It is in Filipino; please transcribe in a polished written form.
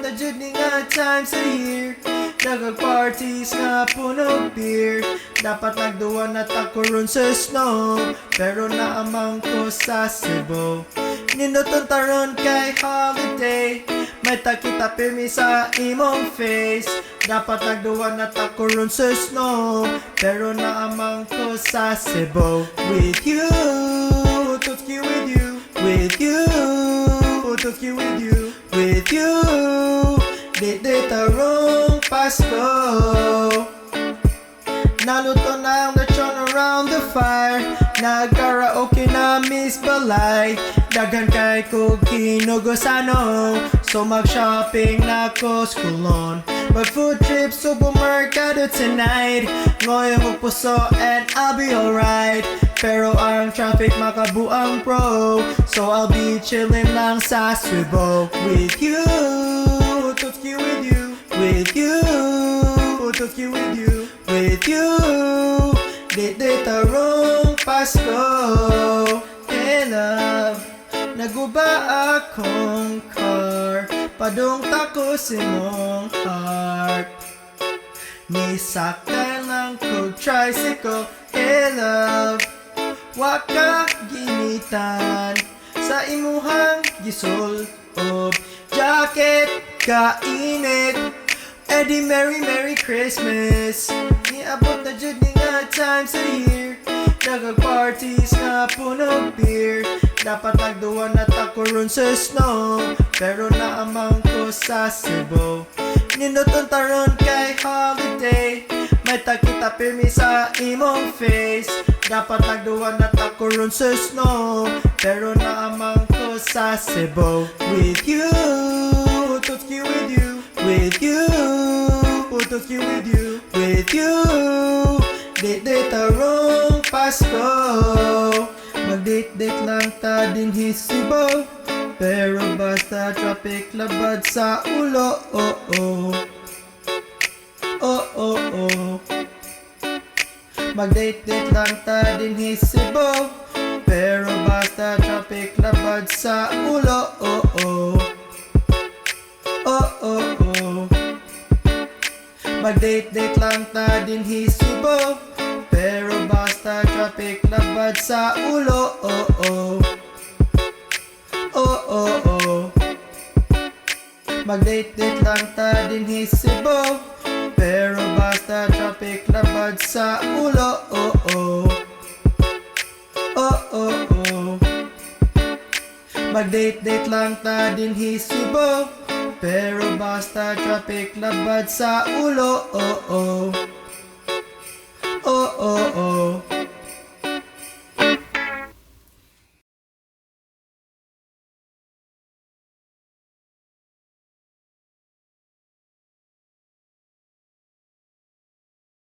na jud ni nga times a year. Nagag-parties nga puno beer. Dapat nagduwa na tako ron sa snow, pero naamang ko sa Cebu. Ninuton taron kay holiday, may takita pirmi sa imong face. Dapat nagduwa na tako ron sa snow, pero naamang ko sa Cebu. With you, Tutski with you, with you, Tutski with you, with you. Di tarong Pasko. Naluto na ang lechon around the fire. Nag-karaoke na Miss Balay. Daghan kay ko kinugosano, so mag-shopping na ko skulon. Mag-food trip supermercado tonight. Ngoyon ko puso and I'll be alright. Pero ang traffic makabuang pro, so I'll be chillin' lang sa Cebu. With you, Tutski with you, with you, Tutski with you, with you. Di tarong Pasko. Hey love, naguba akong car, padung tako si mong heart. Nisaktan lang kog tricycle. Hey love, waka ginitan sa imuhang gisol of jacket kainit. Eddie Merry Christmas. Niabot na jud ni nga times a year. Nagag-parties nga puno beer. Dapat nagduwa na tako ron sa snow, pero naamang ko sa Cebu. Ninuton taron kay holiday, may takita pirmi sa imong face. Dapat nagduwa na tako ron sa snow, pero naamang ko sa Cebu. With you, Tutski with you, with you, Tutski with you, with you. Di tarong Pasko. Mag-date lang ta din hisibo, pero basta traffic labad sa ulo. Oh oh, oh oh oh. Mag-date lang ta din hisibo, pero basta traffic labad sa ulo. Oh oh, oh oh oh. Mag-date lang ta din hisibo, pero basta traffic labad sa ulo. Oh oh, oh oh oh. Mag-date lang ta din hisibo, pero basta traffic labad sa ulo. Oh oh, oh oh oh. Mag-date lang ta din hisibo, pero basta traffic labad sa ulo. Oh oh, oh oh oh.